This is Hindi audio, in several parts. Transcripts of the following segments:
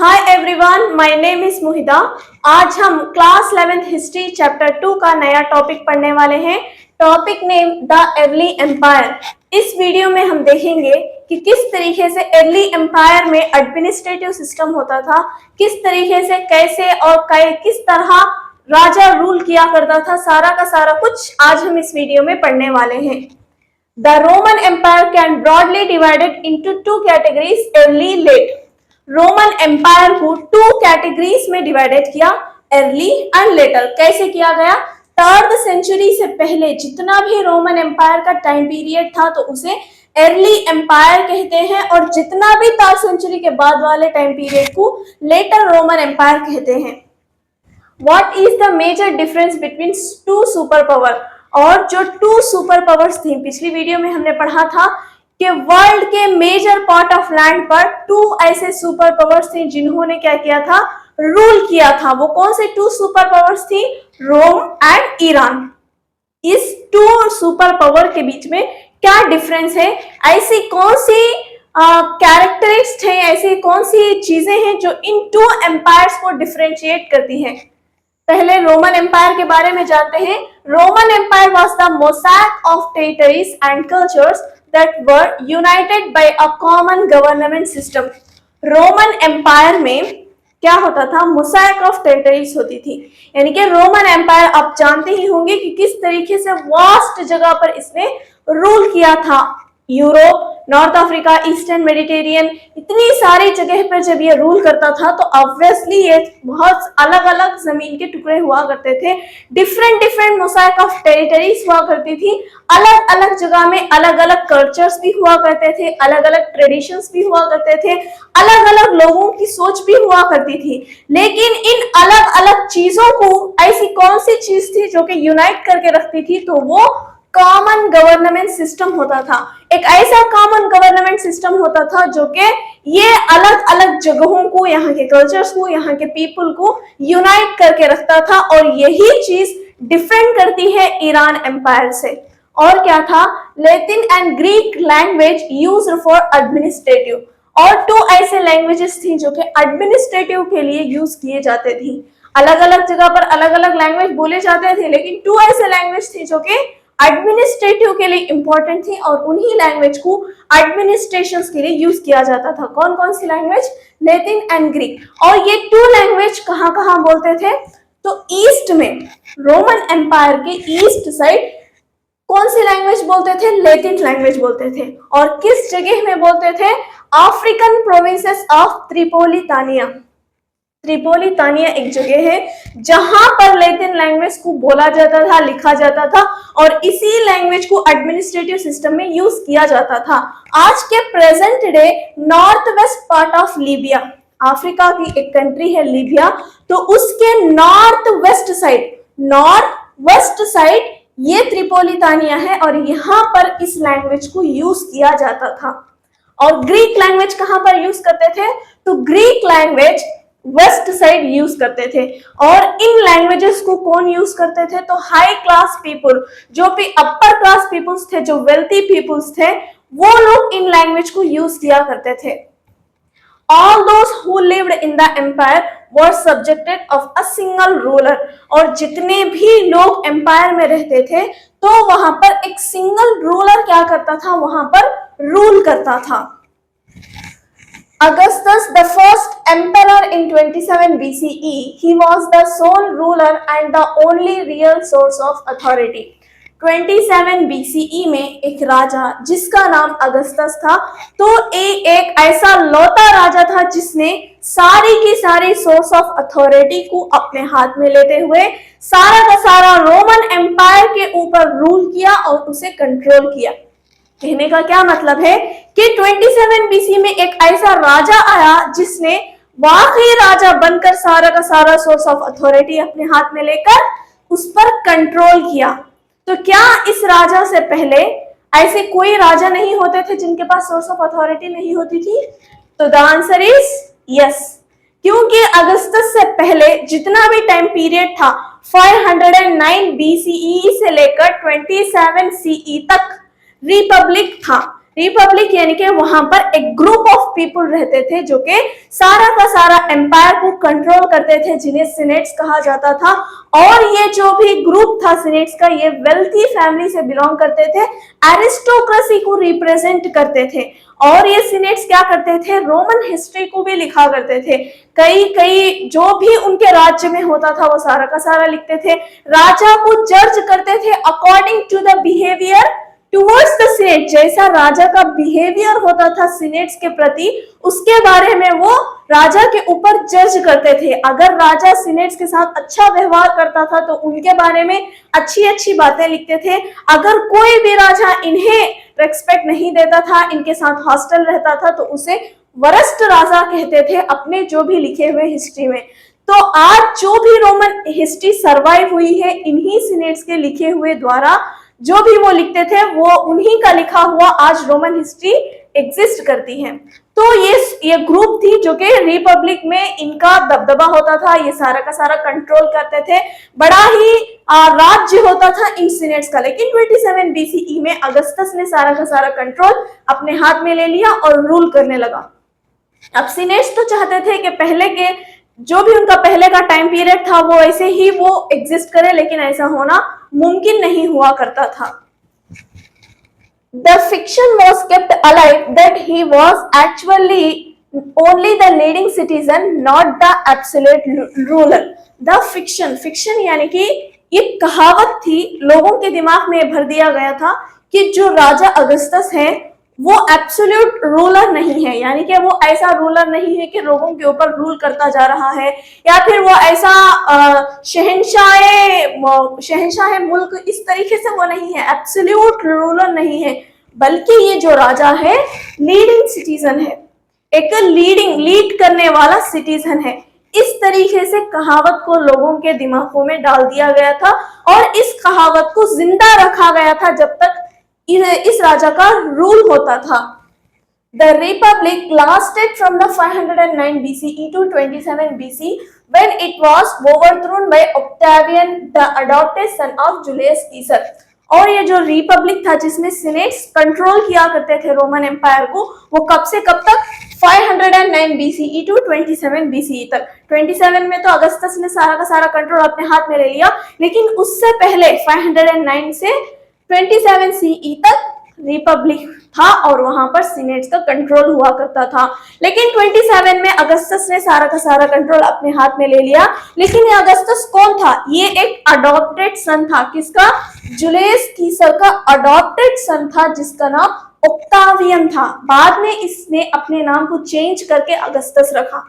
Hi everyone, my name is Muhida. आज हम क्लास 11th हिस्ट्री चैप्टर 2 का नया टॉपिक पढ़ने वाले हैं। Topic name the early empire. इस वीडियो में हम देखेंगे कि किस तरीके से अर्ली एम्पायर में एडमिनिस्ट्रेटिव सिस्टम होता था, किस तरीके से कैसे और किस तरह राजा रूल किया करता था, सारा का सारा कुछ आज हम इस वीडियो में पढ़ने वाले हैं। The Roman empire can broadly divided into two categories, early late. Roman empire को टू कैटेगरीज में डिवाइडेड किया, अर्ली एंड लेटर। कैसे किया गया? 3rd सेंचुरी से पहले जितना भी रोमन एम्पायर का टाइम पीरियड था तो उसे अर्ली एम्पायर कहते हैं, और जितना भी 3rd सेंचुरी के बाद वाले टाइम पीरियड को लेटर रोमन एम्पायर कहते हैं। What is the major difference between two super power? और जो टू सुपर पावर्स थी, पिछली वीडियो में हमने पढ़ा था कि वर्ल्ड के मेजर पार्ट ऑफ लैंड पर टू ऐसे सुपर पावर्स थे जिन्होंने क्या किया था, रूल किया था। वो कौन से टू सुपर पावर्स थी? Rome and Iran. इस टू सुपर पावर के बीच में क्या डिफरेंस है? ऐसी कौन सी कैरेक्टरिस्टिक्स है, ऐसी कौन सी चीजें हैं जो इन टू एम्पायर्स को डिफरेंशिएट करती हैं? पहले रोमन एम्पायर के बारे में जानते हैं। Roman empire was the mosaic of territories and cultures that were united by a common government system। रोमन एम्पायर में क्या होता था? मोज़ैक ऑफ टेरिटरीज होती थी। यानी कि रोमन एम्पायर आप जानते ही होंगे कि किस तरीके से वास्ट जगह पर इसने रूल किया था। Europe, north Africa, eastern Mediterranean, इतनी सारी जगह पर जब ये रूल करता था तो ऑब्वियसली ये बहुत अलग अलग जमीन के टुकड़े हुआ करते थे। डिफरेंट मोज़ैक ऑफ टेरिटरीज हुआ करती थी। अलग अलग जगह में अलग अलग कल्चर्स भी हुआ करते थे, अलग अलग ट्रेडिशंस भी हुआ करते थे, अलग अलग लोगों की सोच भी हुआ करती थी। लेकिन इन अलग अलग चीजों को ऐसी कौन सी चीज थी जो कि यूनाइट करके रखती थी? तो वो कॉमन गवर्नमेंट सिस्टम होता था। एक ऐसा कॉमन गवर्नमेंट सिस्टम होता था जो कि ये अलग अलग जगहों को, यहाँ के कल्चर्स को, यहाँ के पीपल को यूनाइट करके रखता था, और यही चीज डिफरेंट करती है ईरान एम्पायर से। और क्या था? Latin and Greek language used for administrative. और टू ऐसे लैंग्वेजेस थी जो कि एडमिनिस्ट्रेटिव के लिए यूज किए जाते थे। अलग अलग जगह पर अलग अलग लैंग्वेज बोले जाते थे, लेकिन टू ऐसे लैंग्वेज थी जो कि एडमिनिस्ट्रेटिव के लिए इंपॉर्टेंट थी, और उन्हीं लैंग्वेज को एडमिनिस्ट्रेशन के लिए यूज किया जाता था। कौन कौन सी लैंग्वेज? Latin and Greek. और ये टू लैंग्वेज कहाँ कहाँ बोलते थे? तो ईस्ट में, रोमन एम्पायर के ईस्ट साइड कौन सी लैंग्वेज बोलते थे? लैटिन लैंग्वेज बोलते थे। और किस जगह में बोलते थे? African provinces of Tripolitania. Tripolitania एक जगह है जहां पर लैटिन लैंग्वेज को बोला जाता था, लिखा जाता था, और इसी लैंग्वेज को एडमिनिस्ट्रेटिव सिस्टम में यूज किया जाता था। आज के present day north west part of Libya, Africa की एक कंट्री है लीबिया, तो उसके नॉर्थ वेस्ट साइड ये त्रिपोलितानिया है, और यहाँ पर इस लैंग्वेज को यूज किया जाता था। और ग्रीक लैंग्वेज कहां पर यूज करते थे? तो Greek language west side use करते थे। और इन लैंग्वेजेस को कौन यूज करते थे? तो हाई क्लास पीपल, जो भी अपर क्लास पीपल्स थे, जो वेल्थी पीपल्स थे, वो लोग इन लैंग्वेज को यूज किया करते थे। All those who lived in the empire were subjected of a single ruler। और जितने भी लोग एम्पायर में रहते थे तो वहां पर एक सिंगल रूलर क्या करता था? वहां पर रूल करता था। Augustus, the first emperor in 27 BCE, he was the sole ruler and the only real source of authority। 27 BCE में एक राजा जिसका नाम अगस्तस था, तो एक ऐसा लौता राजा था जिसने सारी की सारी सोर्स ऑफ अथॉरिटी को अपने हाथ में लेते हुए सारा का सारा रोमन एम्पायर के ऊपर रूल किया और उसे कंट्रोल किया। कहने का क्या मतलब है कि 27 BC में एक ऐसा राजा आया जिसने वाकई राजा बनकर सारा का सारा सोर्स ऑफ अथॉरिटी अपने हाथ में लेकर उस पर कंट्रोल किया। तो क्या इस राजा से पहले ऐसे कोई राजा नहीं होते थे जिनके पास सोर्स ऑफ अथॉरिटी नहीं होती थी? तो द आंसर इज यस, क्योंकि अगस्तस से पहले जितना भी टाइम पीरियड था 509 BCE से लेकर 27 CE तक रिपब्लिक था। रिपब्लिक यानी कि वहां पर एक ग्रुप ऑफ पीपल रहते थे जो कि सारा का सारा एम्पायर को कंट्रोल करते थे, जिन्हें सीनेट्स कहा जाता था। और ये जो भी ग्रुप था सीनेट्स का, ये वेल्थी फैमिली से बिलोंग करते थे, एरिस्टोक्रेसी को रिप्रेजेंट करते थे। और ये सीनेट्स क्या करते थे, रोमन हिस्ट्री को भी लिखा करते थे। कई कई जो भी उनके राज्य में होता था वो सारा का सारा लिखते थे। राजा को जज करते थे according to the behaviour towards the senate. जैसा राजा का बिहेवियर होता था सीनेट्स के प्रति, उसके बारे में वो राजा के ऊपर जज करते थे। अगर राजा सीनेट्स के साथ अच्छा व्यवहार करता था तो उनके बारे में अच्छी अच्छी बातें लिखते थे। अगर कोई भी राजा इन्हें रेस्पेक्ट नहीं देता था, इनके साथ हॉस्टल रहता था, तो उसे वरस्ट राजा कहते थे अपने जो भी लिखे हुए हिस्ट्री में। तो आज जो भी रोमन हिस्ट्री सर्वाइव हुई है, इन्हीं सीनेट्स के लिखे हुए द्वारा जो भी वो लिखते थे वो उन्हीं का लिखा हुआ आज रोमन हिस्ट्री एग्जिस्ट करती है। तो ये ग्रुप थी जो कि रिपब्लिक में इनका दबदबा होता था, ये सारा का सारा कंट्रोल करते थे, बड़ा ही राज्य होता था इन सीनेट्स का। लेकिन 27 BCE में अगस्टस ने सारा का सारा कंट्रोल अपने हाथ में ले लिया और रूल करने लगा। अब सीनेट्स तो चाहते थे कि पहले के जो भी उनका पहले का टाइम पीरियड था वो ऐसे ही वो एग्जिस्ट करे, लेकिन ऐसा होना मुमकिन नहीं हुआ करता था। The fiction was kept alive that he was actually only the leading citizen, not the absolute ruler. The fiction यानी कि एक कहावत थी, लोगों के दिमाग में भर दिया गया था कि जो राजा अगस्टस है वो एब्सोल्यूट रूलर नहीं है, यानी कि वो ऐसा रूलर नहीं है कि लोगों के ऊपर रूल करता जा रहा है, या फिर वो ऐसा शहंशाह मुल्क इस तरीके से वो नहीं है, एब्सोल्यूट रूलर नहीं है, बल्कि ये जो राजा है लीडिंग सिटीजन है, एक लीड करने वाला सिटीजन है। इस तरीके से कहावत को लोगों के दिमागों में डाल दिया गया था और इस कहावत को जिंदा रखा गया था जब तक इस राजा का रूल होता था। The Republic lasted from the 509 BCE to 27 BC when it was overthrown by Octavian, the adopted son of Julius Caesar. और ये जो रिपब्लिक था जिसमें सीनेट्स कंट्रोल किया करते थे रोमन एम्पायर को, वो कब से कब तक, 509 BCE टू 27 BCE तक। 27 में तो अगस्टस ने सारा का सारा कंट्रोल अपने हाथ में ले लिया, लेकिन उससे पहले 509 से 27 CE तक रिपब्लिक था और वहां पर सीनेट्स का कंट्रोल हुआ करता था। लेकिन 27 में अगस्टस ने सारा का सारा कंट्रोल अपने हाथ में ले लिया। लेकिन ये अगस्टस कौन था? ये एक अडॉप्टेड सन था। किसका? जुलियस सीसर का अडॉप्टेड सन था, जिसका नाम ओक्टावियन था। बाद में इसने अपने नाम को चेंज करके अगस्टस रखा।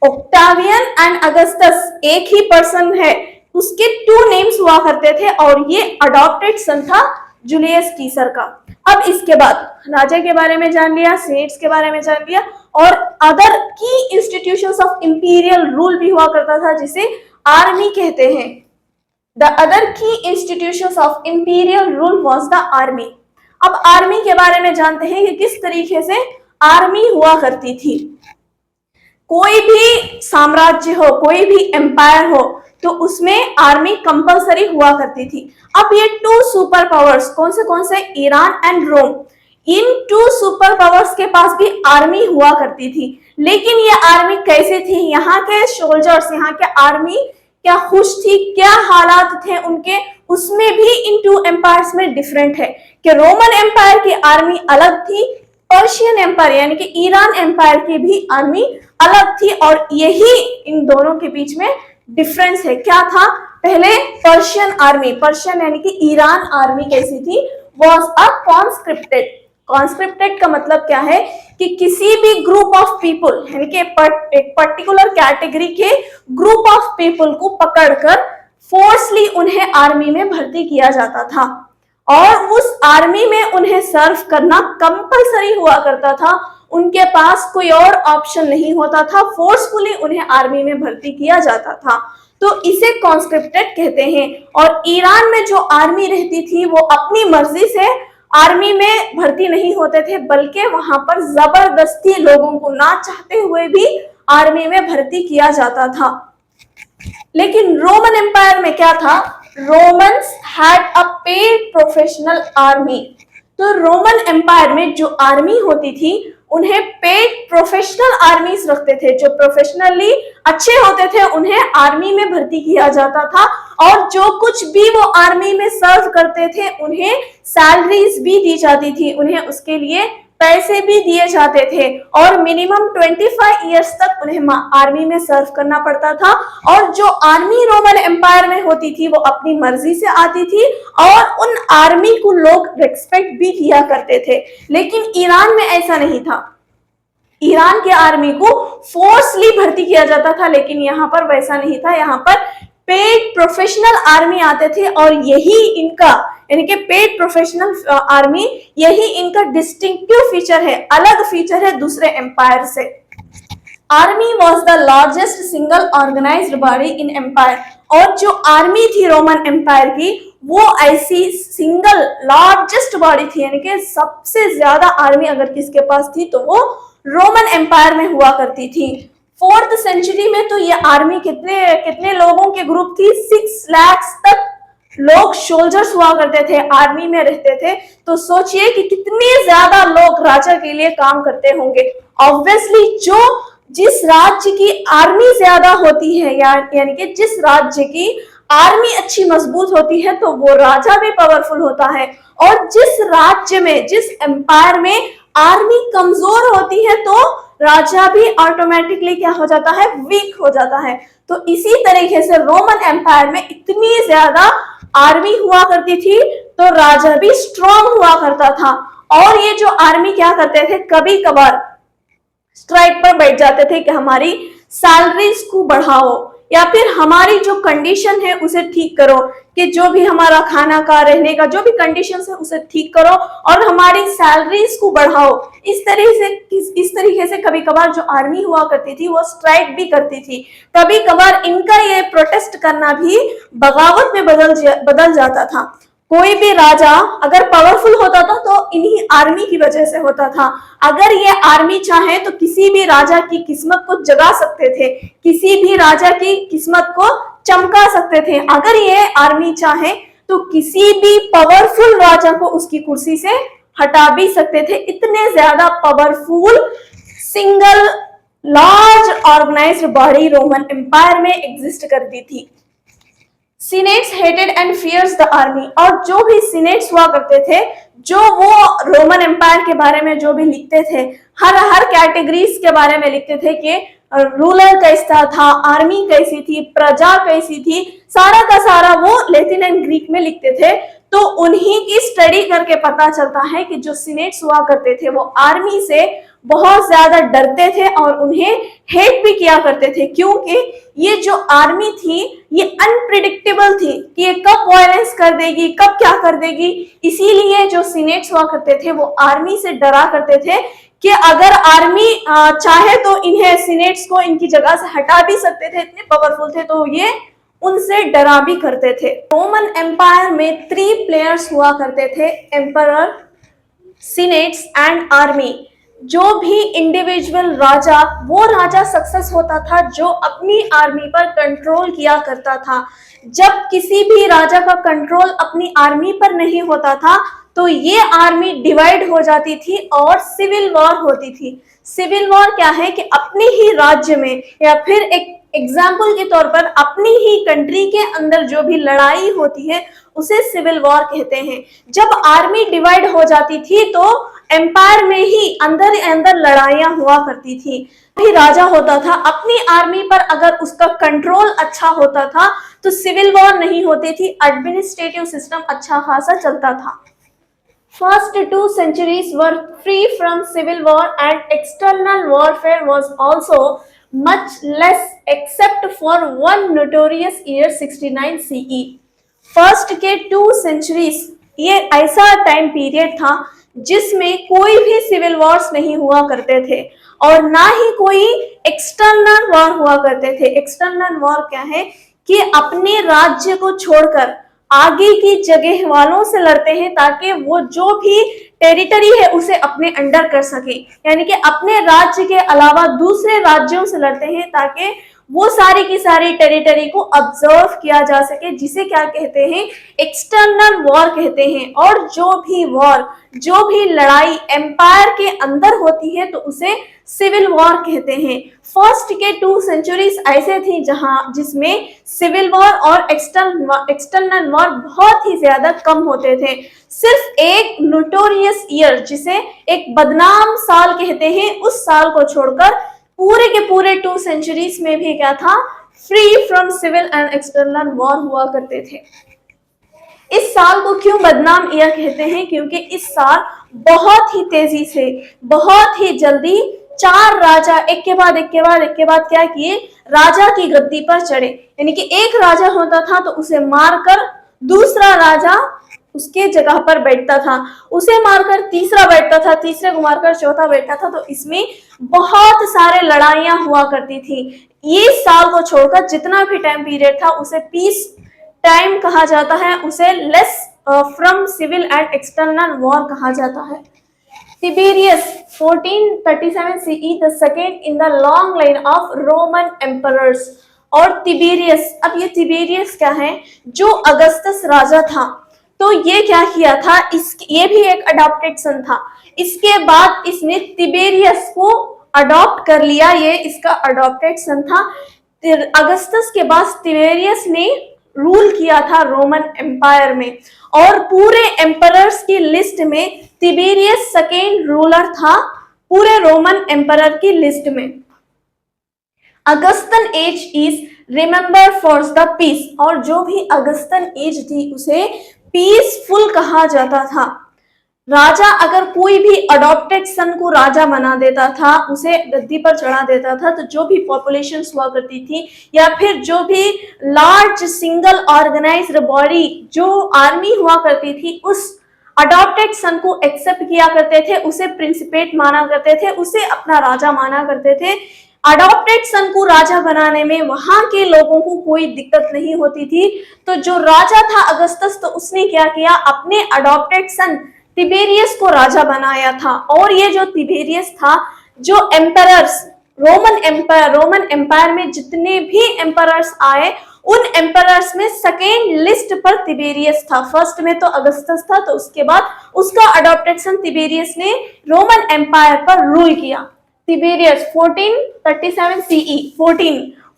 ओक्टावियन एंड अगस्टस एक ही पर्सन है, उसके 2 नेम्स हुआ करते थे और ये अडॉप्टेड सन था जुलियस सीसर का। अब इसके बाद राजा के बारे में जान लिया, सीनेट्स के बारे में जान लिया, और अदर की इंस्टीट्यूशंस ऑफ इंपीरियल रूल भी हुआ करता था, जिसे आर्मी कहते हैं। द अदर की institutions of imperial rule was the army. अब आर्मी के बारे में जानते हैं कि किस तरीके से आर्मी हुआ करती थी। कोई भी साम्राज्य हो, कोई भी एम्पायर हो, तो उसमें आर्मी कंपलसरी हुआ करती थी। अब ये 2 सुपर पावर्स कौन से, ईरान एंड रोम, इन 2 सुपर पावर्स के पास भी आर्मी हुआ करती थी। लेकिन ये आर्मी कैसे थी? यहाँ के सोल्जर्स, यहाँ के आर्मी क्या खुश थी, क्या हालात थे उनके, उसमें भी इन 2 एम्पायर्स में डिफरेंट है कि रोमन एम्पायर की आर्मी अलग थी, पर्शियन एम्पायर यानी कि ईरान एम्पायर की भी आर्मी अलग थी, और यही इन दोनों के बीच में डिफरेंस है। क्या था? पहले पर्शियन आर्मी, पर्शियन यानी कि ईरान आर्मी कैसी थी? Was a कॉन्स्क्रिप्टेड। कॉन्स्क्रिप्टेड का मतलब क्या है कि किसी भी ग्रुप ऑफ पीपल यानी कि एक पर्टिकुलर कैटेगरी के ग्रुप ऑफ पीपल को पकड़कर फोर्सली उन्हें आर्मी में भर्ती किया जाता था, और उस आर्मी में उन्हें सर्व करना कंपलसरी हुआ करता था। उनके पास कोई और ऑप्शन नहीं होता था, फोर्सफुली उन्हें आर्मी में भर्ती किया जाता था, तो इसे कॉन्स्क्रिप्टेड कहते हैं। और ईरान में जो आर्मी रहती थी वो अपनी मर्जी से आर्मी में भर्ती नहीं होते थे, बल्कि वहां पर जबरदस्ती लोगों को ना चाहते हुए भी आर्मी में भर्ती किया जाता था। लेकिन रोमन एम्पायर में क्या था? Romans had a paid professional army. तो रोमन एम्पायर में जो आर्मी होती थी उन्हें पेड प्रोफेशनल आर्मीज रखते थे, जो प्रोफेशनली अच्छे होते थे उन्हें आर्मी में भर्ती किया जाता था, और जो कुछ भी वो आर्मी में सर्व करते थे उन्हें सैलरीज भी दी जाती थी, उन्हें उसके लिए पैसे भी दिए जाते थे, और मिनिमम 25 इयर्स तक उन्हें आर्मी में सर्व करना पड़ता था। और जो आर्मी रोमन एम्पायर में होती थी वो अपनी मर्जी से आती थी, और उन आर्मी को लोग रेस्पेक्ट भी किया करते थे। लेकिन ईरान में ऐसा नहीं था, ईरान के आर्मी को फोर्सली भर्ती किया जाता था, लेकिन यहाँ पर वैसा नहीं था। यहाँ पर पेड प्रोफेशनल आर्मी आते थे, और यही इनका यानी कि पेड प्रोफेशनल आर्मी यही इनका डिस्टिंक्टिव फीचर है, अलग फीचर है दूसरे एम्पायर से। Army was the largest single organised body in empire, और जो आर्मी थी रोमन एम्पायर की वो ऐसी सिंगल लार्जेस्ट बॉडी थी, यानी कि सबसे ज्यादा आर्मी अगर किसके पास थी तो वो रोमन एम्पायर में हुआ करती थी। 4th सेंचुरी में तो ये आर्मी कितने कितने लोगों के ग्रुप थी, 6 लाख तक लोग सोल्जर्स हुआ करते थे, आर्मी में रहते थे। तो सोचिए कि कितने ज्यादा लोग राजा के लिए काम करते होंगे। ऑब्वियसली जो जिस राज्य की आर्मी ज्यादा होती है यानी कि जिस राज्य की आर्मी अच्छी मजबूत होती है तो वो राजा भी पावरफुल होता है, और जिस राज्य में जिस एम्पायर में आर्मी कमजोर होती है तो राजा भी ऑटोमेटिकली क्या हो जाता है, वीक हो जाता है। तो इसी तरीके से रोमन एम्पायर में इतनी ज्यादा आर्मी हुआ करती थी तो राजा भी स्ट्रांग हुआ करता था। और ये जो आर्मी क्या करते थे, कभी कभार स्ट्राइक पर बैठ जाते थे कि हमारी सैलरीज को बढ़ाओ, या फिर हमारी जो कंडीशन है उसे ठीक करो, कि जो भी हमारा खाना का रहने का जो भी कंडीशन है उसे ठीक करो और हमारी सैलरीज को बढ़ाओ। इस तरीके से कभी कभार जो आर्मी हुआ करती थी वो स्ट्राइक भी करती थी। कभी कभार इनका ये प्रोटेस्ट करना भी बगावत में बदल जाता था। कोई भी राजा अगर पावरफुल होता था तो इन्हीं आर्मी की वजह से होता था। अगर ये आर्मी चाहे तो किसी भी राजा की किस्मत को जगा सकते थे, किसी भी राजा की किस्मत को चमका सकते थे। अगर ये आर्मी चाहे तो किसी भी पावरफुल राजा को उसकी कुर्सी से हटा भी सकते थे। इतने ज्यादा powerful single large organised body Roman empire में एग्जिस्ट करती थी। Senates hated and fears the army, और जो भी सीनेट्स हुआ करते थे, जो वो रोमन एम्पायर के बारे में जो भी लिखते थे, हर कैटेगरीज के बारे में लिखते थे कि रूलर कैसा था, आर्मी कैसी थी, प्रजा कैसी थी, सारा का सारा वो लैटिन एंड ग्रीक में लिखते थे। तो उन्हीं की स्टडी करके पता चलता है कि जो सीनेट्स हुआ करते थे वो आर्मी से बहुत ज्यादा डरते थे और उन्हें हेट भी किया करते थे, क्योंकि ये जो आर्मी थी ये अनप्रिडिक्टेबल थी कि ये कब वायलेंस कर देगी, कब क्या कर देगी। इसीलिए जो सीनेट्स हुआ करते थे वो आर्मी से डरा करते थे कि अगर आर्मी चाहे तो इन्हें सीनेट्स को इनकी जगह से हटा भी सकते थे, इतने पावरफुल थे, तो ये उनसे डरा भी करते थे। रोमन एम्पायर में 3 प्लेयर्स हुआ करते थे, एम्परर, सीनेट्स एंड आर्मी। जो भी इंडिविजुअल राजा, वो राजा सक्सेस होता था जो अपनी आर्मी पर कंट्रोल किया करता था। जब किसी भी राजा का कंट्रोल अपनी आर्मी पर नहीं होता था तो ये आर्मी डिवाइड हो जाती थी और सिविल वॉर होती थी। सिविल वॉर क्या है कि अपने ही राज्य में या फिर एक एग्जाम्पल के तौर पर अपनी ही कंट्री के अंदर जो भी लड़ाई होती है उसे सिविल वॉर कहते हैं। जब आर्मी डिवाइड हो जाती थी तो एम्पायर में ही अंदर लड़ाइयां हुआ करती थी। भी राजा होता था, अपनी आर्मी पर अगर उसका कंट्रोल अच्छा होता था तो सिविल वॉर नहीं होती थी, एडमिनिस्ट्रेटिव सिस्टम अच्छा खासा चलता था। First 2 centuries were free from civil war and external warfare was also much less except for one notorious year 69 CE। First के 2 centuries ये ऐसा टाइम पीरियड था जिसमें कोई भी सिविल वॉर्स नहीं हुआ करते थे और ना ही कोई एक्सटर्नल वॉर हुआ करते थे। एक्सटर्नल वॉर क्या है कि अपने राज्य को छोड़कर आगे की जगह वालों से लड़ते हैं ताकि वो जो भी टेरिटरी है उसे अपने अंडर कर सके, यानी कि अपने राज्य के अलावा दूसरे राज्यों से लड़ते हैं ताकि वो सारी की सारी टेरिटरी को ऑब्जर्व किया जा सके, जिसे क्या कहते हैं, एक्सटर्नल वॉर कहते हैं। और जो भी वॉर, जो भी लड़ाई एम्पायर के अंदर होती है तो उसे सिविल वॉर कहते हैं। फर्स्ट के 2 सेंचुरीज ऐसे थी जिसमें सिविल वॉर और एक्सटर्नल वॉर बहुत ही ज्यादा कम होते थे। सिर्फ एक नोटोरियस ईयर, जिसे एक बदनाम साल कहते हैं, उस साल को छोड़कर पूरे के पूरे 2 सेंचुरीज में भी क्या था, free from civil and external war हुआ करते थे। इस साल को क्यों बदनाम ईयर कहते हैं, क्योंकि इस साल बहुत ही तेजी से, बहुत ही जल्दी 4 राजा एक के बाद क्या किए, राजा की गद्दी पर चढ़े। यानी कि एक राजा होता था तो उसे मारकर दूसरा राजा उसके जगह पर बैठता था, उसे मारकर तीसरा बैठता था, तीसरे को मारकर चौथा बैठता था। तो इसमें बहुत सारे लड़ाइयां हुआ करती थी। ये साल को छोड़कर जितना भी टाइम पीरियड था उसे पीस टाइम कहा जाता है, उसे less from civil and external war कहा जाता है। Tiberius 1437 CE, the second in the long line of Roman emperors। और तिबेरियस, अब ये तिबेरियस क्या है, जो अगस्तस राजा था, तो ये क्या किया था, ये भी एक अडॉप्टेड सन था। इसके बाद इसने तिबेरियस को अडॉप्ट कर लिया, ये इसका अडॉप्टेड सन था। अगस्तस के बाद तिबेरियस ने रूल किया था रोमन एम्पायर में, और पूरे एम्परर्स की लिस्ट में तिबेरियस सेकेंड रूलर था, पूरे रोमन एम्परर की लिस्ट में। Augustan age is remember for the peace, और जो भी अगस्तन एज थी उसे पीसफुल कहा जाता था। राजा अगर कोई भी अडॉप्टेड सन को राजा बना देता था, उसे गद्दी पर चढ़ा देता था, तो जो भी पॉपुलेशन हुआ करती थी या फिर जो भी लार्ज सिंगल ऑर्गेनाइज्ड बॉडी, जो आर्मी हुआ करती थी, उस अडॉप्टेड सन को एक्सेप्ट किया करते थे, उसे प्रिंसिपेट माना करते थे, उसे अपना राजा माना करते थे। अडॉप्टेड सन को राजा बनाने में वहां के लोगों को कोई दिक्कत नहीं होती थी। तो जो राजा था अगस्तस, तो उसने क्या किया, अपने अडॉप्टेड सन तिबेरियस को राजा बनाया था। और ये जो तिबेरियस था, जो एम्परर्स रोमन एम्पायर में जितने भी एम्परर्स आए, उन एम्परर्स में सेकेंड लिस्ट पर तिबेरियस था। फर्स्ट में तो अगस्तस था, तो उसके बाद उसका अडॉप्टेड सन तिबेरियस ने रोमन एम्पायर पर रूल किया। तिबेरियस 1437 CE,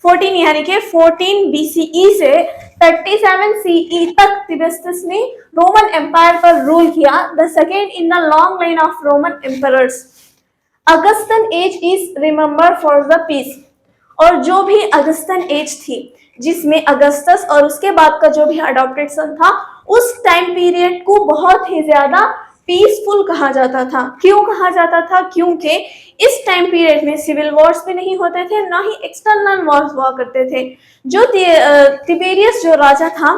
14 यानी कि 14 BCE से 37 CE तक तिबेरियस ने रोमन एम्पायर पर रूल किया, the second in the long line of Roman emperors. Augustan age is remember for the peace, और जो भी अगस्तन एज थी, जिसमें अगस्तस और उसके बाद का जो भी अडॉप्टेड सन था, उस टाइम पीरियड को बहुत ही ज्यादा पीसफुल कहा जाता था। क्यों कहा जाता था, क्योंकि इस टाइम पीरियड में सिविल वॉर्स भी नहीं होते थे, ना ही एक्सटर्नल वॉर्स हुआ करते थे। जो तिबेरियस जो राजा था,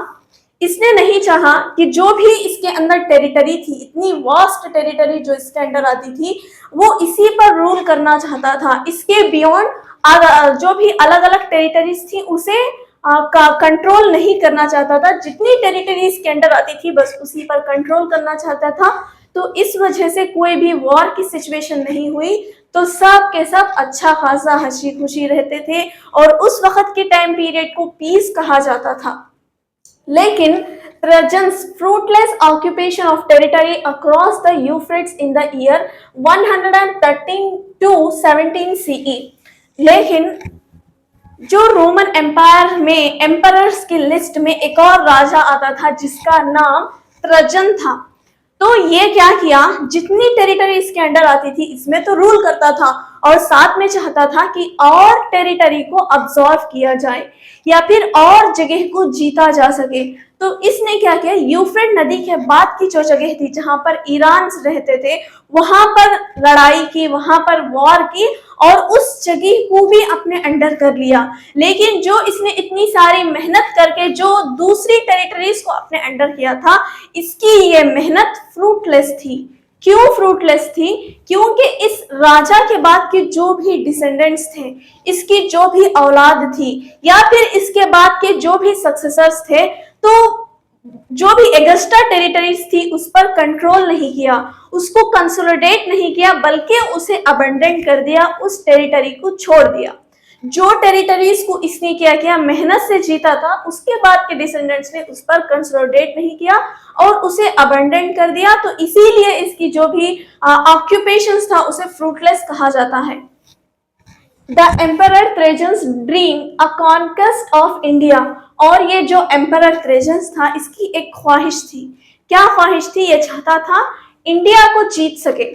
इसने नहीं चाहा कि जो भी इसके अंदर टेरिटरी थी, इतनी वास्ट टेरिटरी जो इसके अंदर आती थी, वो इसी पर रूल करना चाहता था। इसके बियॉन्ड जो भी अलग अलग टेरिटरीज थी उसे का कंट्रोल नहीं करना चाहता था। जितनी टेरिटरीज के अंदर आती थी बस उसी पर कंट्रोल करना चाहता था। तो इस वजह से कोई भी वॉर की सिचुएशन नहीं हुई, तो सब के सब अच्छा खासा हंसी खुशी रहते थे, और उस वक्त के टाइम पीरियड को पीस कहा जाता था। लेकिन Trajan's fruitless occupation of territory across the Euphrates in the year 113 to 17 CE, लेकिन जो रोमन एम्पायर में एम्परर्स की लिस्ट में एक और राजा आता था जिसका नाम ट्रजन था। तो ये क्या किया, जितनी टेरिटरी इसके अंडर आती थी इसमें तो रूल करता था, और साथ में चाहता था कि और टेरिटरी को अब्सॉर्ब किया जाए या फिर और जगह को जीता जा सके। तो इसने क्या किया, यूफ्रेट नदी के बाद की जो जगह थी जहां पर ईरान रहते थे, वहां पर लड़ाई की, वहां पर वॉर की, और उस जगह को भी अपने अंडर कर लिया। लेकिन जो इसने इतनी सारी मेहनत करके जो दूसरी टेरिटरीज को अपने अंडर किया था, इसकी ये मेहनत फ्रूटलेस थी। क्यों फ्रूटलेस थी? क्योंकि इस राजा के बाद के जो भी डिसेंडेंट्स थे, इसकी जो भी औलाद थी, या फिर इसके बाद के जो भी सक्सेसर्स थे, तो जो भी एगस्टा टेरिटरीज थी उस पर कंट्रोल नहीं किया, उसको कंसोलिडेट नहीं किया, बल्कि उसे अबंडन कर दिया, उस टेरिटरी को छोड़ दिया। जो टेरिटरीज को इसने क्या किया, मेहनत से जीता था, उसके बाद के डिसेंडेंट्स ने उस पर कंसोलिडेट नहीं किया और उसे अबंडन कर दिया। तो इसीलिए इसकी जो भी ऑक्यूपेशंस था उसे फ्रूटलेस कहा जाता है। The emperor Trajan's dream a conquest of India, और ये जो एम्परर ट्रेजन्स था इसकी एक ख्वाहिश थी। क्या ख्वाहिश थी? ये चाहता था इंडिया को जीत सके।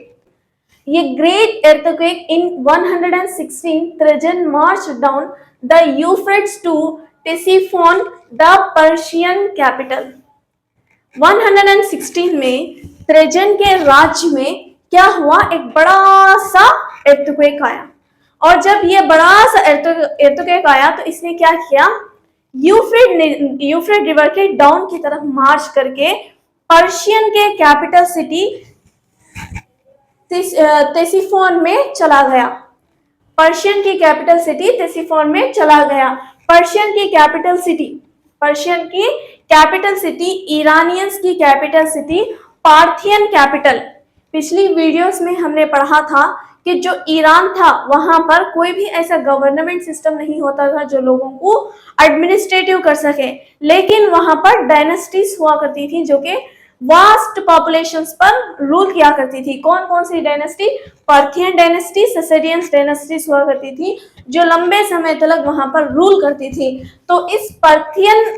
ये great earthquake in 116 Trajan marched down the Euphrates to Ctesiphon, the Persian capital। 116 में ट्रेजन के राज्य में क्या हुआ, एक बड़ा सा earthquake आया, और जब ये बड़ा सा earthquake आया तो इसने क्या किया, यूफ्रेट रिवर के डाउन की तरफ मार्च करके पर्शियन के कैपिटल सिटी तेसिफोन में चला गया। पर्शियन की कैपिटल सिटी तेसिफोन में चला गया। पर्शियन की कैपिटल सिटी, ईरानियंस की कैपिटल सिटी, पार्थियन कैपिटल। पिछली वीडियोस में हमने पढ़ा था कि जो ईरान था वहां पर कोई भी ऐसा गवर्नमेंट सिस्टम नहीं होता था जो लोगों को एडमिनिस्ट्रेटिव कर सके, लेकिन वहां पर डायनेस्टीज हुआ करती थी जो कि वास्ट पॉपुलेशंस पर रूल किया करती थी। कौन कौन सी डायनेस्टी? पार्थियन डायनेस्टी, ससेडियंस डायनेस्टीज हुआ करती थी जो लंबे समय तक वहां पर रूल करती थी। तो इस पार्थियन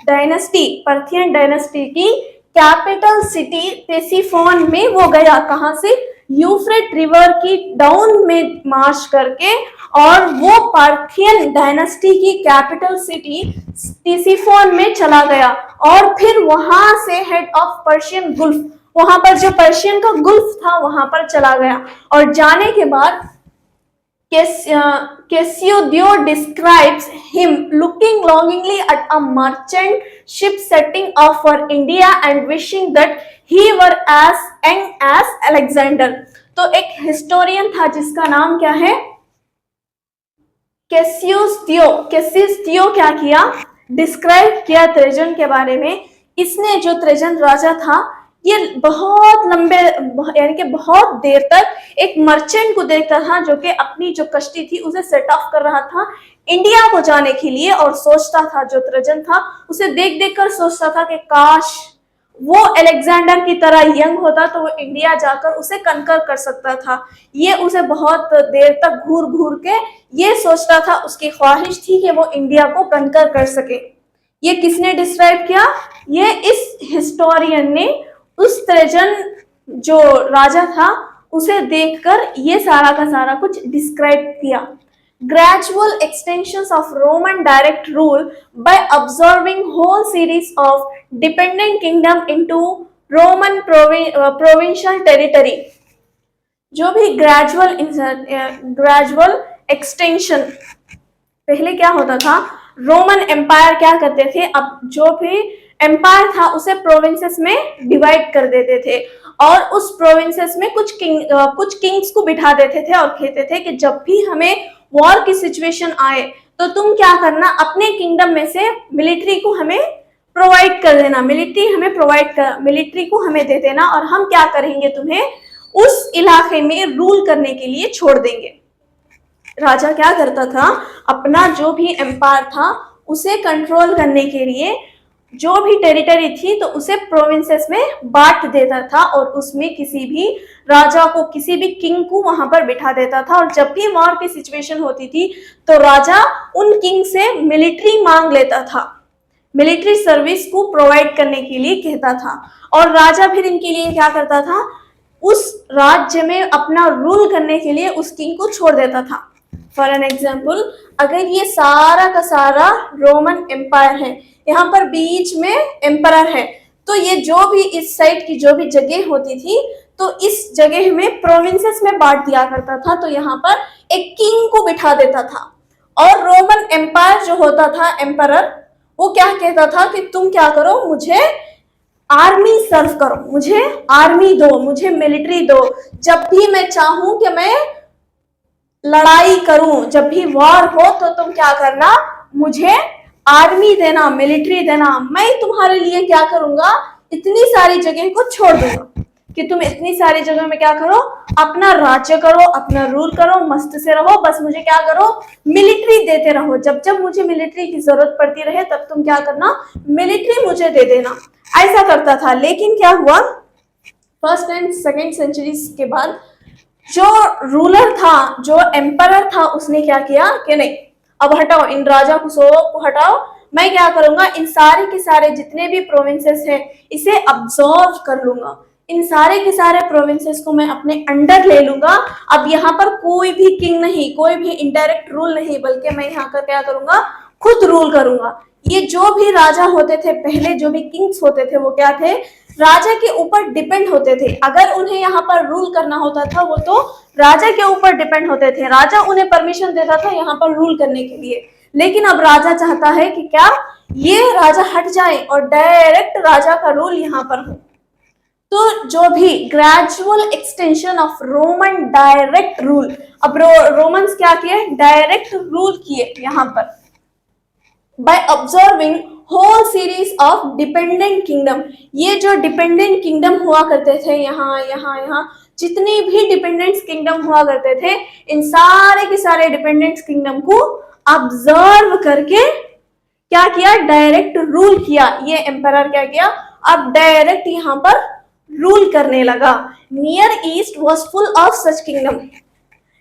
डायनेस्टी की कैपिटल सिटी तेसिफोन में वो गया। कहां से? यूफ्रेट रिवर की डाउन में मार्च करके, और वो पार्थियन डायनेस्टी की कैपिटल सिटी तेसिफोन में चला गया, और फिर वहां से हेड ऑफ पर्शियन गुल्फ, वहां पर जो पर्शियन का गुल्फ था वहां पर चला गया। और जाने के बाद Cassiodeo describes him looking longingly at a merchant ship setting off for India and wishing that he were as young as Alexander। तो एक हिस्टोरियन था जिसका नाम क्या है? कैसियस क्या किया? डिस्क्राइब किया ट्रेजन के बारे में। इसने जो ट्रेजन राजा था ये बहुत लंबे यानी कि बहुत देर तक एक मर्चेंट को देखता था जो कि अपनी जो कश्ती थी उसे सेट ऑफ कर रहा था इंडिया को जाने के लिए, और सोचता था, जो ट्रेजन था उसे देख देख कर सोचता था कि काश वो अलेक्जेंडर की तरह यंग होता तो वो इंडिया जाकर उसे कनकर कर सकता था। ये उसे बहुत देर तक घूर घूर के ये सोचता था, उसकी ख्वाहिश थी कि वो इंडिया को कनकर कर सके। ये किसने डिस्क्राइब किया? ये इस हिस्टोरियन ने उस ट्रेजन जो राजा था उसे देखकर ये सारा का सारा कुछ डिस्क्राइब किया। Gradual extensions of Roman direct rule by observing whole series of dependent kingdom into Roman provincial territory. जो भी ग्रेजुअल एक्सटेंशन, पहले क्या होता था, रोमन एम्पायर क्या करते थे, अब जो भी एम्पायर था उसे प्रोविंसेस में डिवाइड कर देते थे, और उस प्रोविंसेस में कुछ किंग्स को बिठा देते थे और कहते थे कि जब भी हमें वॉर की सिचुएशन आए तो तुम क्या करना, अपने किंगडम में से मिलिट्री को हमें प्रोवाइड कर देना, मिलिट्री को हमें दे देना, और हम क्या करेंगे, तुम्हें उस इलाके में रूल करने के लिए छोड़ देंगे। राजा क्या करता था, अपना जो भी एम्पायर था उसे कंट्रोल करने के लिए जो भी टेरिटरी थी तो उसे प्रोविंसेस में बांट देता था, और उसमें किसी भी राजा को, किसी भी किंग को वहां पर बिठा देता था। और जब भी वॉर की सिचुएशन होती थी तो राजा उन किंग से मिलिट्री मांग लेता था, मिलिट्री सर्विस को प्रोवाइड करने के लिए कहता था, और राजा फिर इनके लिए क्या करता था, उस राज्य में अपना रूल करने के लिए उस किंग को छोड़ देता था। फॉर एन एग्जाम्पल, अगर ये सारा का सारा रोमन एम्पायर है, यहाँ पर बीच में एम्परर है, तो ये जो भी इस साइड की जो भी जगह होती थी तो इस जगह में प्रोविंसेस में बांट दिया करता था। तो यहाँ पर एक किंग को बिठा देता था, और रोमन एम्पायर जो होता था एम्परर, वो क्या कहता था कि तुम क्या करो, मुझे आर्मी सर्व करो, मुझे आर्मी दो, मुझे मिलिट्री दो, जब भी मैं चाहूं कि मैं लड़ाई करूं, जब भी वॉर हो तो तुम क्या करना, मुझे आर्मी देना, मिलिट्री देना, मैं तुम्हारे लिए क्या करूंगा, इतनी सारी जगह को छोड़ दूंगा कि तुम इतनी सारी जगह में क्या करो, अपना राज्य करो, अपना रूल करो, मस्त से रहो, बस मुझे क्या करो, मिलिट्री देते रहो, जब जब मुझे मिलिट्री की जरूरत पड़ती रहे तब तुम क्या करना, मिलिट्री मुझे दे देना, ऐसा करता था। लेकिन क्या हुआ, फर्स्ट एंड सेकेंड सेंचुरीज के बाद जो रूलर था, जो एम्परर था, उसने क्या किया कि नहीं, अब हटाओ इन राजा को हटाओ, मैं क्या करूंगा, इन सारे के सारे जितने भी प्रोविंसेस हैं इसे अब्सॉर्व कर लूंगा, इन सारे के सारे प्रोविंसेस को मैं अपने अंडर ले लूंगा। अब यहाँ पर कोई भी किंग नहीं, कोई भी इनडायरेक्ट रूल नहीं, बल्कि मैं यहाँ का क्या करूंगा, खुद रूल करूंगा। ये जो भी राजा होते थे पहले, जो भी किंग्स होते थे, वो क्या थे, राजा के ऊपर डिपेंड होते थे। अगर उन्हें यहाँ पर रूल करना होता था वो तो राजा के ऊपर डिपेंड होते थे, राजा उन्हें परमिशन देता था यहाँ पर रूल करने के लिए। लेकिन अब राजा चाहता है कि क्या ये राजा हट जाए और डायरेक्ट राजा का रूल यहाँ पर हो। तो जो भी gradual extension of Roman direct rule, अब रोमन्स क्या किए, डायरेक्ट रूल किए यहाँ पर by observing whole series of dependent kingdom. ये जो डिपेंडेंट किंगडम हुआ करते थे, यहाँ जितनी भी डिपेंडेंट किंगडम हुआ करते थे, इन सारे के सारे डिपेंडेंट किंगडम को ऑब्जर्व करके क्या किया, डायरेक्ट रूल किया। ये एम्परर क्या किया, अब डायरेक्ट यहाँ पर रूल करने लगा। Near east was full of such kingdom,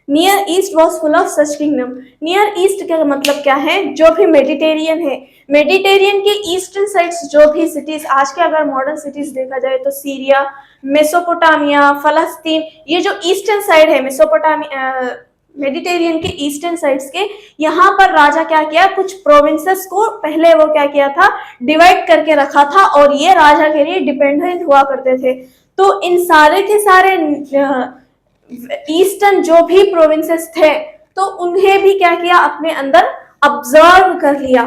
near east was full of such kingdom. Near east का मतलब क्या है, जो भी मेडिटेरियन है, मेडिटेरियन के ईस्टर्न साइड्स जो भी सिटीज, आज के अगर मॉडर्न सिटीज देखा जाए तो सीरिया, मेसोपोटामिया, फलस्तीन, ये जो ईस्टर्न साइड है, मेसोपोटामिया, मेडिटेरियन के ईस्टर्न साइड्स के, यहाँ पर राजा क्या किया, कुछ प्रोविंसेस को पहले वो क्या किया था, डिवाइड करके रखा था, और ये राजा के लिए डिपेंडेंट हुआ करते थे। तो इन सारे के सारे ईस्टर्न जो भी प्रोविंसेस थे, तो उन्हें भी क्या किया, अपने अंदर ऑब्जर्व कर लिया।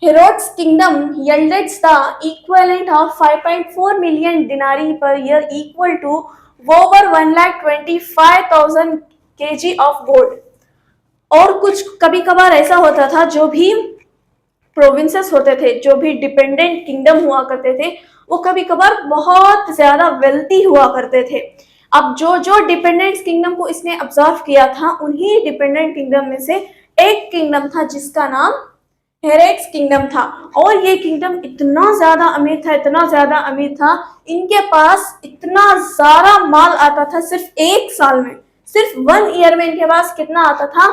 Herod's kingdom yielded the equivalent of 5.4 million denarii per year, equal to over 1,25,000 kg of gold। और कुछ कभी कभार ऐसा होता था, जो भी प्रोविंसेस होते थे, जो भी डिपेंडेंट किंगडम हुआ करते थे, वो कभी कभार बहुत ज्यादा वेल्थी हुआ करते थे। अब जो जो डिपेंडेंट किंगडम को इसने ऑब्जर्व किया था, उन्हीं डिपेंडेंट किंगडम में से एक किंगडम था जिसका नाम हेरेक्स किंगडम था। और ये किंगडम इतना ज्यादा अमीर था, इतना ज्यादा अमीर था, इनके पास इतना सारा माल आता था सिर्फ एक साल में, सिर्फ 1 ईयर में इनके पास कितना आता था,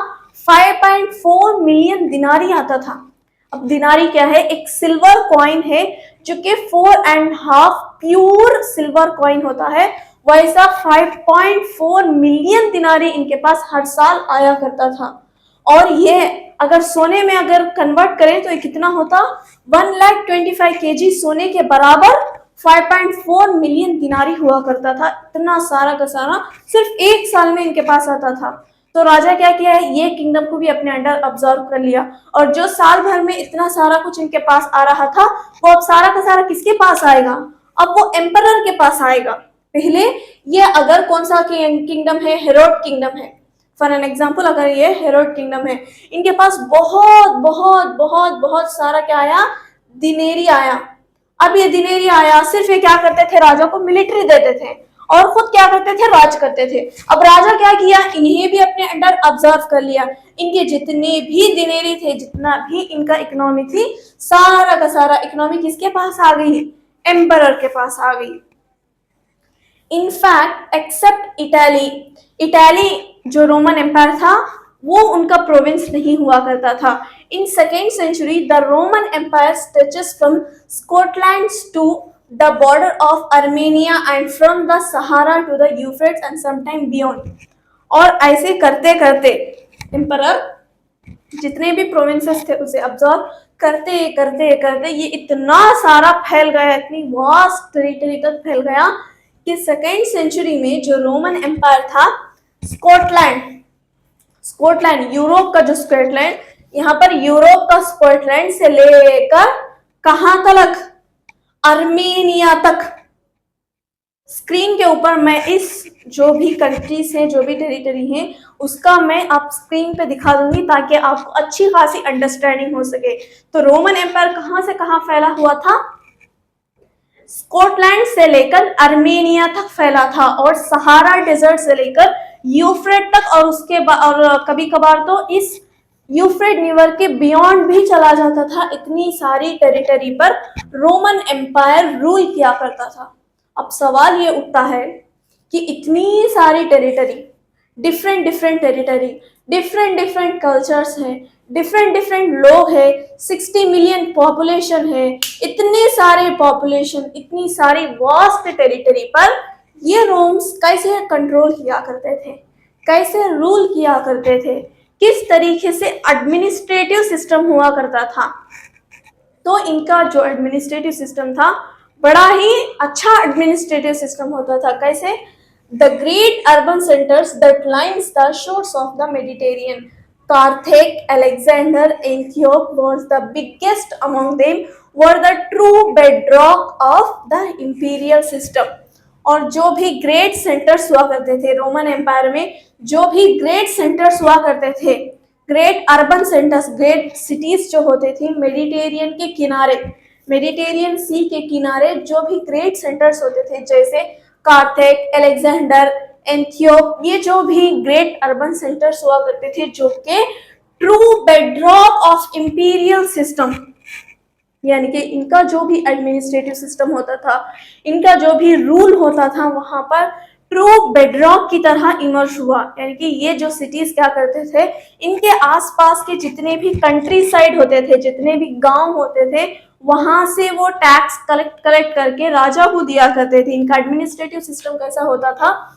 5.4 मिलियन दिनारी आता था। अब दिनारी क्या है, एक सिल्वर कॉइन है, जो कि 4.5 प्योर सिल्वर कॉइन होता है। वैसा 5.4 मिलियन दिनारी इनके पास हर साल आया करता था। और ये अगर सोने में अगर कन्वर्ट करें तो ये कितना होता, 1,25,000 kg सोने के बराबर 5.4 मिलियन दिनारी हुआ करता था। इतना सारा का सारा सिर्फ एक साल में इनके पास आता था। तो राजा क्या किया है, ये किंगडम को भी अपने अंडर ऑब्जर्व कर लिया, और जो साल भर में इतना सारा कुछ इनके पास आ रहा था, वो अब सारा का सारा किसके पास आएगा, अब वो एम्परर के पास आएगा। पहले ये अगर कौन सा किंगडम है, हेरोड किंगडम है, फॉर एन एग्जाम्पल, अगर ये हेरोड किंगडम है, इनके पास बहुत बहुत बहुत बहुत सारा क्या आया, दिनेरी आया। अब ये दिनेरी आया, सिर्फ ये क्या करते थे, राजा को मिलिट्री देते थे और खुद क्या करते थे, राज करते थे। अब राजा क्या किया, इन्हें भी अपने अंडर ऑब्जर्व कर लिया। इनके जितने भी दिनेरी थे, जितना भी इनका इकोनॉमी थी, सारा का सारा इकोनॉमी किसके पास आ गई, एम्परर के पास आ गई। इनफैक्ट एक्सेप्ट इटाली, इटाली जो रोमन एम्पायर था वो उनका प्रोविंस नहीं हुआ करता था। In second century the Roman empire stretches from Scotland to the border of Armenia and from the Sahara to the Euphrates and sometime beyond. और ऐसे करते करते एम्परर जितने भी प्रोविंसेस थे उसे ऑब्जर्व करते करते करते ये इतना सारा फैल गया, इतनी वास्ट टेरिटरी तक फैल गया कि सेकेंड सेंचुरी में जो रोमन एम्पायर था, स्कॉटलैंड, स्कॉटलैंड यूरोप का जो स्कॉटलैंड, यहाँ पर यूरोप का स्कॉटलैंड से लेकर कहां तक, अर्मेनिया तक, स्क्रीन के ऊपर मैं इस जो भी कंट्रीज हैं, जो भी टेरिटरी हैं, उसका मैं आप स्क्रीन पे दिखा दूंगी ताकि आपको अच्छी खासी अंडरस्टैंडिंग हो सके। तो रोमन एम्पायर कहाँ से कहाँ फैला हुआ था? स्कॉटलैंड से लेकर आर्मेनिया तक फैला था और सहारा डेजर्ट से लेकर यूफ्रेट तक, और उसके और कभी कभार तो इस यूफ्रेट रिवर के बियॉन्ड भी चला जाता था। इतनी सारी टेरिटरी पर रोमन एम्पायर रूल किया करता था। अब सवाल ये उठता है कि इतनी सारी territory, different different territory, different different cultures हैं, डिफरेंट डिफरेंट लोग हैं, 60 मिलियन पॉपुलेशन है, इतने सारे पॉपुलेशन, इतनी सारी वास्ट टेरिटरी पर ये रोम्स कैसे कंट्रोल किया करते थे, कैसे रूल किया करते थे, किस तरीके से एडमिनिस्ट्रेटिव सिस्टम हुआ करता था। तो इनका जो एडमिनिस्ट्रेटिव सिस्टम था बड़ा ही अच्छा एडमिनिस्ट्रेटिव सिस्टम होता था। कैसे? The great urban centres that lines the shores of the Mediterranean, Carthage, Alexander, Antioch was the biggest among them, were the true bedrock of the imperial system। और जो भी ग्रेट सेंटर्स हुआ करते थे रोमन एम्पायर में, जो भी ग्रेट सेंटर्स हुआ करते थे, great urban centres, great cities जो होते थे मेडिटेरियन के किनारे, मेडिटेरियन सी के किनारे जो भी ग्रेट सेंटर्स होते थे, जैसे कार्थेज, अलेक्जेंडर, एंथियोक, ये जो भी ग्रेट अर्बन सेंटर्स हुआ करते थे, जो के true bedrock of imperial system, यानी कि इनका जो भी एडमिनिस्ट्रेटिव सिस्टम होता था, इनका जो भी रूल होता था, वहां पर ट्रू बेडरॉक की तरह इमर्ज हुआ। यानी कि ये जो सिटीज क्या करते थे, इनके आसपास के जितने भी कंट्री साइड होते थे, जितने भी गांव होते थे, वहां से वो टैक्स कलेक्ट करके राजा को दिया करते थे। इनका एडमिनिस्ट्रेटिव सिस्टम कैसा होता था?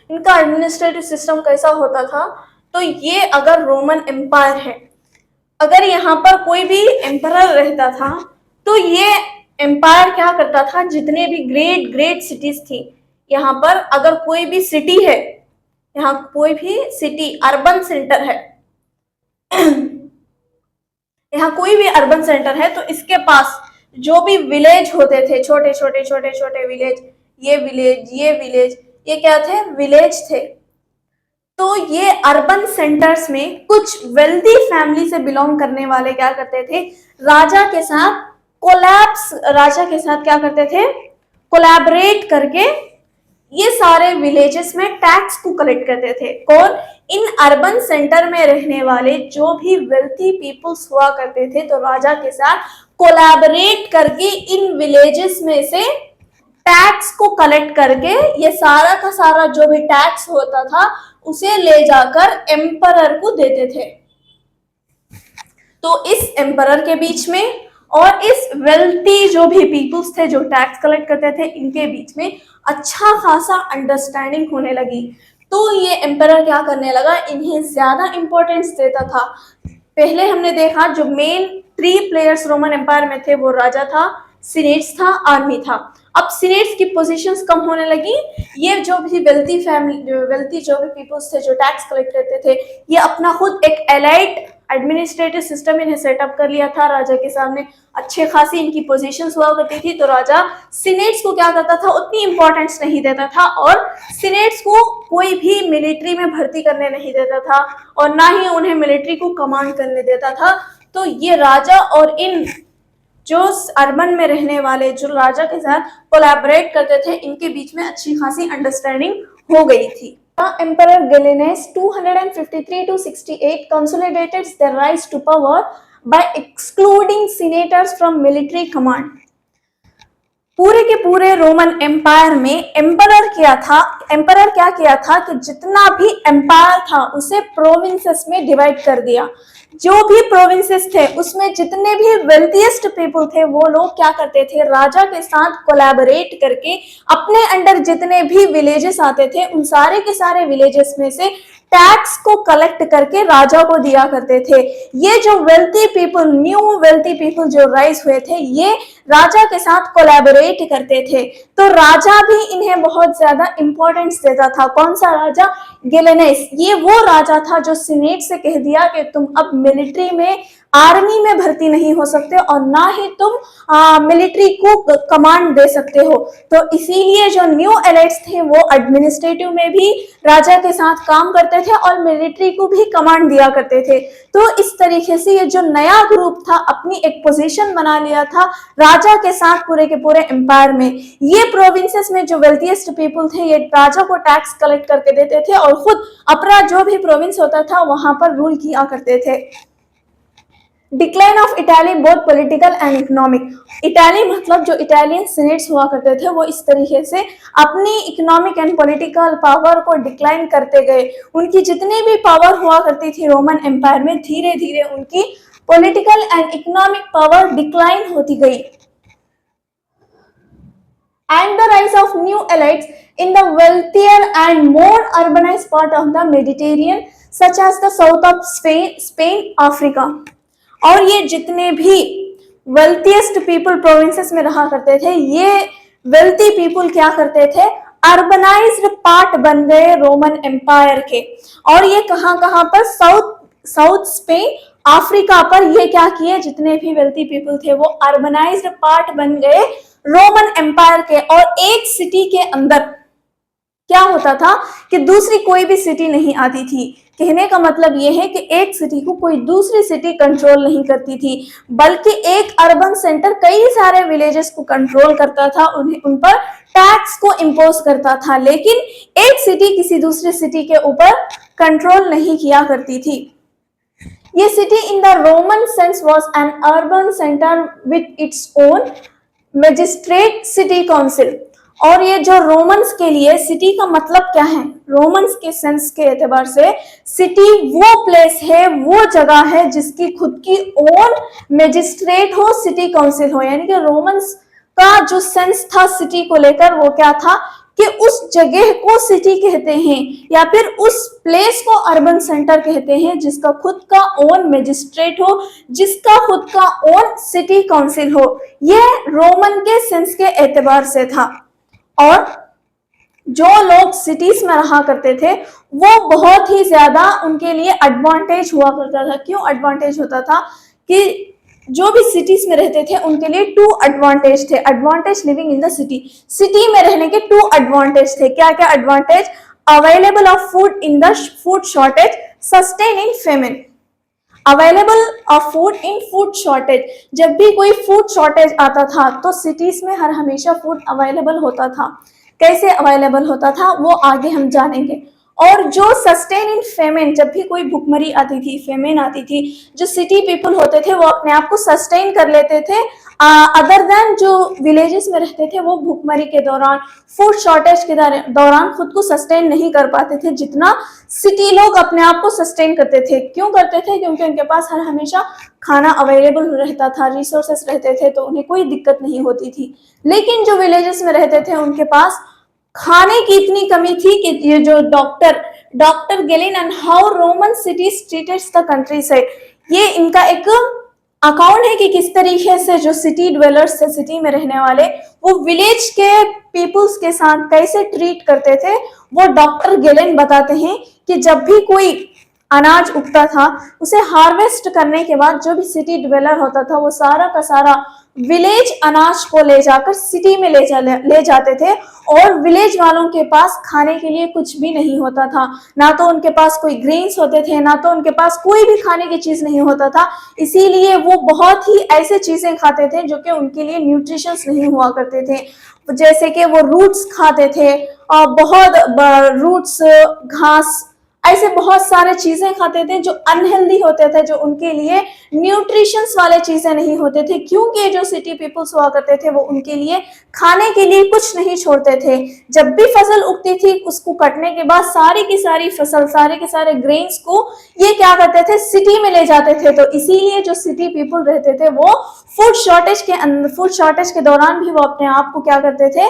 इनका एडमिनिस्ट्रेटिव सिस्टम कैसा होता था? तो ये अगर रोमन एम्पायर है, अगर यहाँ पर कोई भी एम्परर रहता था, तो ये एम्पायर क्या करता था, जितने भी ग्रेट ग्रेट सिटीज थी, यहाँ पर अगर कोई भी सिटी है, यहाँ कोई भी सिटी अर्बन सेंटर है, यहाँ कोई भी अर्बन सेंटर है, तो इसके पास जो भी विलेज होते थे, छोटे छोटे छोटे छोटे विलेज, ये विलेज, ये विलेज, ये क्या थे? विलेज थे। तो ये अर्बन सेंटर्स में कुछ वेल्दी फैमिली से बिलोंग करने वाले क्या करते थे, राजा के साथ राजा के साथ क्या करते थे, कोलैबोरेट करके ये सारे विलेजेस में टैक्स को कलेक्ट करते थे। कौन? इन अर्बन सेंटर में रहने वाले जो भी वेल्थी पीपल्स हुआ करते थे, तो राजा के साथ कोलैबोरेट करके इन विलेजेस में से टैक्स को कलेक्ट करके ये सारा का सारा जो भी टैक्स होता था उसे ले जाकर एम्परर को देते थे। तो इस एम्परर के बीच में और इस वेल्थी जो भी पीपल्स थे जो टैक्स कलेक्ट करते थे, इनके बीच में अच्छा खासा अंडरस्टैंडिंग होने लगी। तो ये एम्परर क्या करने लगा, इन्हें ज्यादा इंपॉर्टेंस देता था। पहले हमने देखा जो मेन 3 प्लेयर्स रोमन एम्पायर में थे, वो राजा था, सीनेट्स था, आर्मी था। अब सीनेट्स की पोजीशंस कम होने लगी। ये जो भी वेल्थी जो भी पीपल्स थे जो टैक्स कलेक्ट करते थे, ये अपना खुद एक एलाइट एडमिनिस्ट्रेटिव सिस्टम इन्हें सेटअप कर लिया था। राजा के सामने अच्छे खासी इनकी पोजीशंस हुआ करती थी। तो राजा सीनेट्स को क्या करता था, उतनी इंपॉर्टेंस नहीं देता था, और सीनेट्स को कोई भी मिलिट्री में भर्ती करने नहीं देता था, और ना ही उन्हें मिलिट्री को कमांड करने देता था। तो ये राजा और इन जो अर्बन में रहने वाले जो राजा के साथ कोलैबोरेट करते थे, इनके बीच में अच्छी खासी अंडरस्टैंडिंग हो गई थी। Emperor Gallienus 253 to 68 consolidated their rise to power by excluding senators from military command। पूरे के पूरे रोमन एम्पायर में एम्परर क्या किया था कि जितना भी एम्पायर था उसे प्रोविंसेस में डिवाइड कर दिया। जो भी प्रोविंसेस थे उसमें जितने भी वेल्थीएस्ट पीपल थे, वो लोग क्या करते थे, राजा के साथ कोलैबोरेट करके अपने अंडर जितने भी विलेजेस आते थे, उन सारे के सारे विलेजेस में से टैक्स को कलेक्ट करके राजा को दिया करते थे। ये जो wealthy people, new wealthy people जो राइज हुए थे, ये राजा के साथ कोलैबोरेट करते थे। तो राजा भी इन्हें बहुत ज्यादा इंपॉर्टेंस देता था। कौन सा राजा? गेलेनस। ये वो राजा था जो सीनेट से कह दिया कि तुम अब मिलिट्री में, आर्मी में भर्ती नहीं हो सकते और ना ही तुम मिलिट्री को कमांड दे सकते हो। तो इसीलिए जो न्यू एलाइट्स थे वो एडमिनिस्ट्रेटिव में भी राजा के साथ काम करते थे और मिलिट्री को भी कमांड दिया करते थे। तो इस तरीके से ये जो नया ग्रुप था अपनी एक पोजीशन बना लिया था राजा के साथ पूरे के पूरे एम्पायर में। ये प्रोविंसेस में जो वेल्थीएस्ट पीपल थे ये राजा को टैक्स कलेक्ट करके देते थे और खुद अपना जो भी प्रोविंस होता था वहां पर रूल किया करते थे। Decline of Italy both political and economic. Italy मतलब जो इटालियन सीनेट्स हुआ करते थे वो इस तरीके से अपनी इकोनॉमिक एंड पॉलिटिकल पावर को डिक्लाइन करते गए। उनकी जितनी भी पावर हुआ करती थी रोमन एम्पायर में, धीरे धीरे उनकी political and economic power decline होती गई। And the rise of new elites in the wealthier and more urbanized part of the Mediterranean, such as the south of Spain, Africa। और ये जितने भी वेल्थीएस्ट पीपल प्रोविंसेस में रहा करते थे, ये वेल्थी पीपल क्या करते थे? अर्बनाइज्ड पार्ट बन गए रोमन एम्पायर के। और ये कहाँ कहाँ पर? साउथ स्पेन, अफ्रीका पर ये क्या किए? जितने भी वेल्थी पीपल थे वो अर्बनाइज्ड पार्ट बन गए रोमन एम्पायर के। और एक सिटी के अंदर क्या होता था कि दूसरी कोई भी सिटी नहीं आती थी। कहने का मतलब यह है कि एक सिटी को कोई दूसरी सिटी कंट्रोल नहीं करती थी, बल्कि एक अर्बन सेंटर कई सारे विलेजेस को कंट्रोल करता था, उन्हें उन पर टैक्स को इम्पोज करता था, लेकिन एक सिटी किसी दूसरी सिटी के ऊपर कंट्रोल नहीं किया करती थी। ये city in the Roman sense was an urban centre with its own magistrate city council. और ये जो रोमन्स के लिए सिटी का मतलब क्या है? रोमन्स के सेंस के एतबार से सिटी वो प्लेस है, वो जगह है जिसकी खुद की ओन मैजिस्ट्रेट हो, सिटी काउंसिल हो। यानी कि रोमन्स का जो सेंस था सिटी को लेकर वो क्या था कि उस जगह को सिटी कहते हैं या फिर उस प्लेस को अर्बन सेंटर कहते हैं जिसका खुद का ओन मैजिस्ट्रेट हो, जिसका खुद का ओन सिटी काउंसिल हो। यह रोमन के सेंस के एतबार से था। और जो लोग सिटीज में रहा करते थे वो बहुत ही ज्यादा उनके लिए एडवांटेज हुआ करता था। क्यों एडवांटेज होता था? कि जो भी सिटीज में रहते थे उनके लिए टू एडवांटेज थे। Advantage living in the city, city में रहने के टू एडवांटेज थे। क्या क्या advantage? Available of food in the food shortage, sustain in famine. Available of food in food shortage, जब भी कोई फूड शॉर्टेज आता था तो सिटीज में हर हमेशा फूड अवेलेबल होता था। कैसे अवेलेबल होता था वो आगे हम जानेंगे। और जो सस्टेन इन फेमिन, जब भी कोई भुखमरी आती थी, फेमिन आती थी, जो सिटी पीपल होते थे वो अपने आप को सस्टेन कर लेते थे। अदर देन जो विलेजेस में रहते थे वो भुखमरी के दौरान, फूड शॉर्टेज के दौरान खुद को सस्टेन नहीं कर पाते थे जितना सिटी लोग अपने आप को सस्टेन करते थे। क्यों करते थे? क्योंकि उनके पास हर हमेशा खाना अवेलेबल रहता था, रिसोर्सेस रहते थे, तो उन्हें कोई दिक्कत नहीं होती थी। लेकिन जो विलेजेस में रहते थे उनके पास खाने की इतनी कमी थी कि ये जो doctor Galen and how Roman cities treated the countryside, ये इनका एक अकाउंट है कि किस तरीके से जो सिटी ड्वेलर्स थे, सिटी में रहने वाले, वो विलेज के पीपल्स के साथ कैसे ट्रीट करते थे। वो डॉक्टर गेलिन बताते हैं कि जब भी कोई अनाज उगता था उसे हार्वेस्ट करने के बाद जो भी सिटी ड्वेलर होता था वो सारा का सारा विलेज अनाज को ले जाकर सिटी में ले जाते थे। और विलेज वालों के पास खाने के लिए कुछ भी नहीं होता था, ना तो उनके पास कोई ग्रेन्स होते थे, ना तो उनके पास कोई भी खाने की चीज नहीं होता था। इसीलिए वो बहुत ही ऐसे चीजें खाते थे जो कि उनके लिए न्यूट्रिशंस नहीं हुआ करते थे। जैसे कि वो रूट्स खाते थे और बहुत रूट्स, घास, ऐसे बहुत सारे चीजें खाते थे जो अनहेल्दी होते थे, जो उनके लिए न्यूट्रिशंस वाले चीजें नहीं होते थे। क्योंकि जो सिटी पीपल्स हुआ करते थे वो उनके लिए खाने के लिए कुछ नहीं छोड़ते थे। जब भी फसल उगती थी उसको कटने के बाद सारी की सारी फसल, सारे के सारे ग्रेन्स को ये क्या करते थे? सिटी में ले जाते थे। तो इसीलिए जो सिटी पीपल रहते थे वो फूड शॉर्टेज के दौरान भी वो अपने आप को क्या करते थे?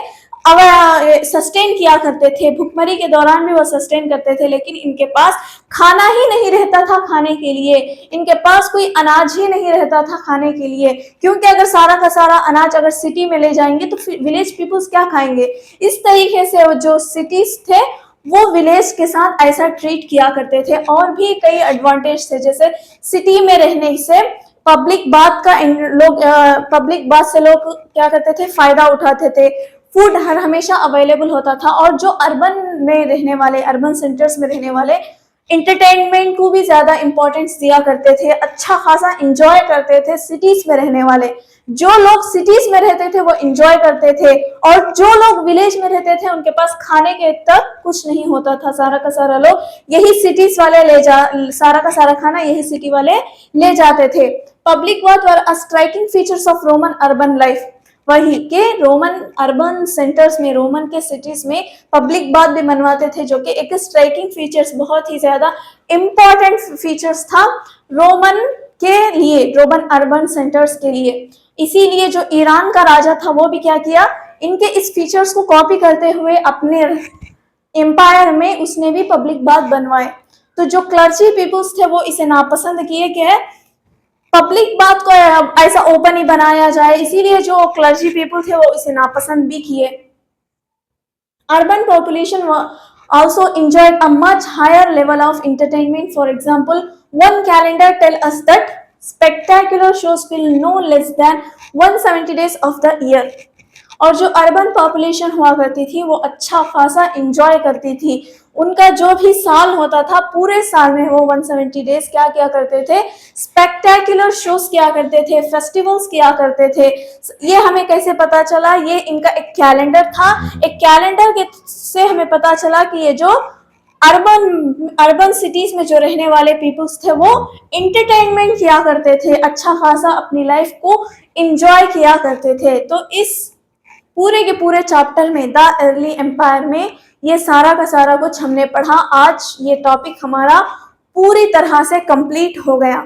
सस्टेन किया करते थे, भुखमरी के दौरान भी वो सस्टेन करते थे, लेकिन इनके पास खाना ही नहीं रहता था खाने के लिए, इनके पास कोई अनाज ही नहीं रहता था खाने के लिए, क्योंकि अगर सारा का सारा अनाज अगर सिटी में ले जाएंगे तो विलेज पीपल्स क्या खाएंगे। इस तरीके से जो सिटीज थे वो विलेज के साथ ऐसा ट्रीट किया करते थे। और भी कई एडवांटेज थे, जैसे सिटी में रहने से पब्लिक बात से लोग क्या करते थे, फायदा उठाते थे, फूड हर हमेशा अवेलेबल होता था। और जो अर्बन सेंटर्स में रहने वाले इंटरटेनमेंट को भी ज्यादा इंपॉर्टेंस दिया करते थे, अच्छा खासा इंजॉय करते थे। सिटीज में रहने वाले जो लोग सिटीज में रहते थे वो इंजॉय करते थे, और जो लोग विलेज में रहते थे उनके पास खाने के तक कुछ नहीं होता था। सारा का सारा लोग यही सिटीज वाले सारा का सारा खाना यही सिटी वाले ले जाते थे। Public bath were striking features of Roman urban life, वही के रोमन अर्बन सेंटर्स में, रोमन के सिटीज में पब्लिक बाथ भी बनवाते थे, जो कि एक स्ट्राइकिंग फीचर्स, बहुत ही ज्यादा इंपॉर्टेंट फीचर्स था रोमन के लिए, रोमन अर्बन सेंटर्स के लिए। इसीलिए जो ईरान का राजा था वो भी क्या किया, इनके इस फीचर्स को कॉपी करते हुए अपने एम्पायर में उसने भी पब्लिक बाथ बनवाए। तो जो क्लर्जी पीपल्स थे वो इसे नापसंद किए कि पब्लिक बात को ऐसा ओपन ही बनाया जाए, इसीलिए जो क्लर्जी पीपल थे वो इसे नापसंद भी किए। Urban population also enjoyed a much higher level of entertainment. For example, one calendar tells us that spectacular shows will no less than 170 days of the year. और जो अर्बन पॉपुलेशन हुआ करती थी वो अच्छा खासा इंजॉय करती थी। उनका जो भी साल होता था पूरे साल में वो 170 डेज क्या किया करते थे, स्पेक्टेक्युलर शोज किया करते थे, फेस्टिवल्स किया करते थे। ये हमें कैसे पता चला, ये इनका एक कैलेंडर था। एक कैलेंडर के से हमें पता चला कि ये जो अर्बन सिटीज में जो रहने वाले पीपल्स थे वो इंटरटेनमेंट किया करते थे, अच्छा खासा अपनी लाइफ को इंजॉय किया करते थे। तो इस पूरे के पूरे चैप्टर में द अर्ली एम्पायर में ये सारा का सारा कुछ हमने पढ़ा। आज ये टॉपिक हमारा पूरी तरह से कंप्लीट हो गया।